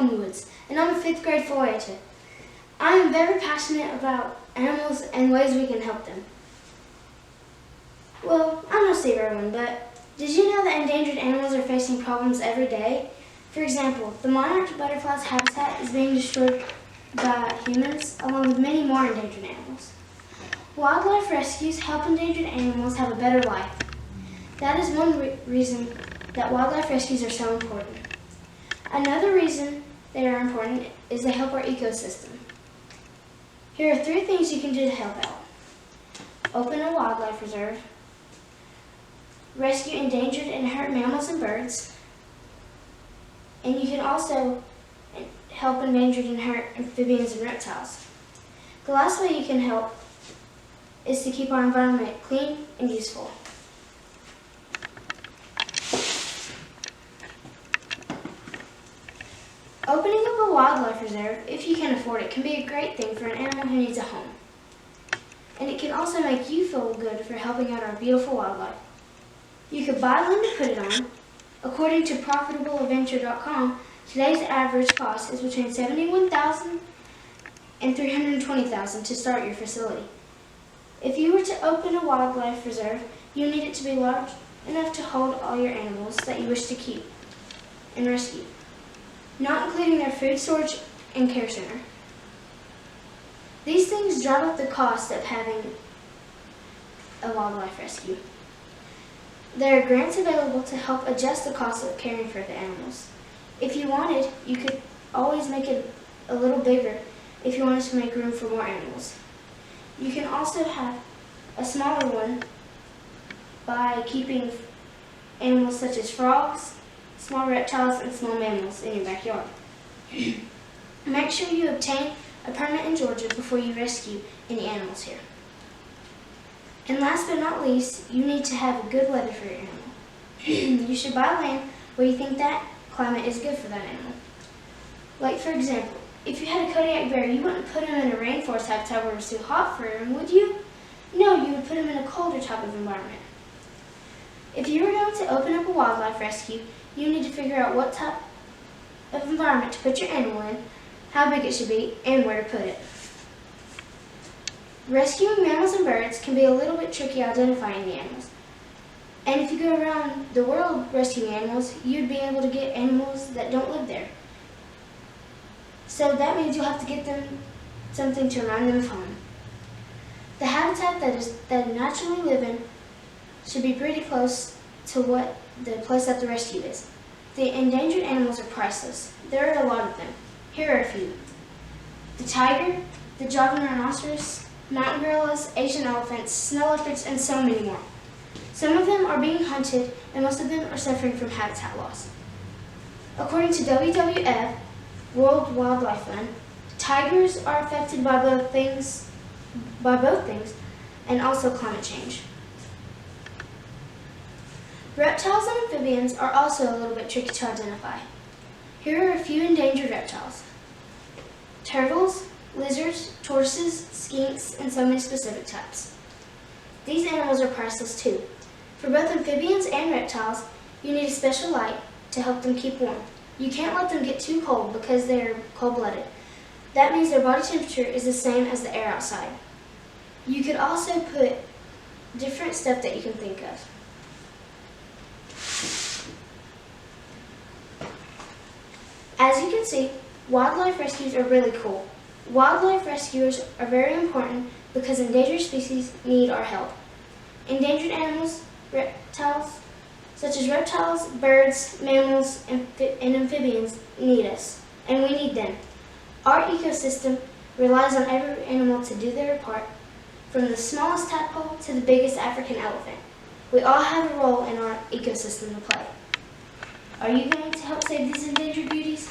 Larkin Woods, and I'm a 5th grade 4-H'er. I am very passionate about animals and ways we can help them. Well, I'm no saver one, but did you know that endangered animals are facing problems every day? For example, the monarch butterfly's habitat is being destroyed by humans, along with many more endangered animals. Wildlife rescues help endangered animals have a better life. That is one reason that wildlife rescues are so important. Another reason they are important is they help our ecosystem. Here are 3 things you can do to help out. Open a wildlife reserve, rescue endangered and hurt mammals and birds, and you can also help endangered and hurt amphibians and reptiles. The last way you can help is to keep our environment clean and useful. Opening up a wildlife reserve, if you can afford it, can be a great thing for an animal who needs a home. And it can also make you feel good for helping out our beautiful wildlife. You could buy land to put it on. According to profitableadventure.com, today's average cost is between $71,000 and $320,000 to start your facility. If you were to open a wildlife reserve, you need it to be large enough to hold all your animals that you wish to keep and rescue, not including their food storage and care center. These things drive up the cost of having a wildlife rescue. There are grants available to help adjust the cost of caring for the animals. If you wanted, you could always make it a little bigger if you wanted to make room for more animals. You can also have a smaller one by keeping animals such as frogs, small reptiles, and small mammals in your backyard. Make sure you obtain a permit in Georgia before you rescue any animals here. And last but not least, you need to have a good weather for your animal. You should buy land where you think that climate is good for that animal. Like for example, if you had a Kodiak bear, you wouldn't put him in a rainforest habitat where it was too hot for him, would you? No, you would put him in a colder type of environment. If you were going to open up a wildlife rescue, you need to figure out what type of environment to put your animal in, how big it should be, and where to put it. Rescuing mammals and birds can be a little bit tricky identifying the animals. And if you go around the world rescuing animals, you'd be able to get animals that don't live there. So that means you'll have to get them something to remind them of home. The habitat that they naturally live in should be pretty close to what the place that the rescue is. The endangered animals are priceless. There are a lot of them. Here are a few. The tiger, the Javan rhinoceros, mountain gorillas, Asian elephants, snow leopards, and so many more. Some of them are being hunted, and most of them are suffering from habitat loss. According to WWF, World Wildlife Fund, tigers are affected by both things, and also climate change. Reptiles and amphibians are also a little bit tricky to identify. Here are a few endangered reptiles: turtles, lizards, tortoises, skinks, and so many specific types. These animals are priceless too. For both amphibians and reptiles, you need a special light to help them keep warm. You can't let them get too cold because they're cold-blooded. That means their body temperature is the same as the air outside. You could also put different stuff that you can think of. As you can see, wildlife rescues are really cool. Wildlife rescuers are very important because endangered species need our help. Endangered animals, reptiles, such as reptiles, birds, mammals, and amphibians need us, and we need them. Our ecosystem relies on every animal to do their part, from the smallest tadpole to the biggest African elephant. We all have a role in our ecosystem to play. Are you going to help save these endangered beauties?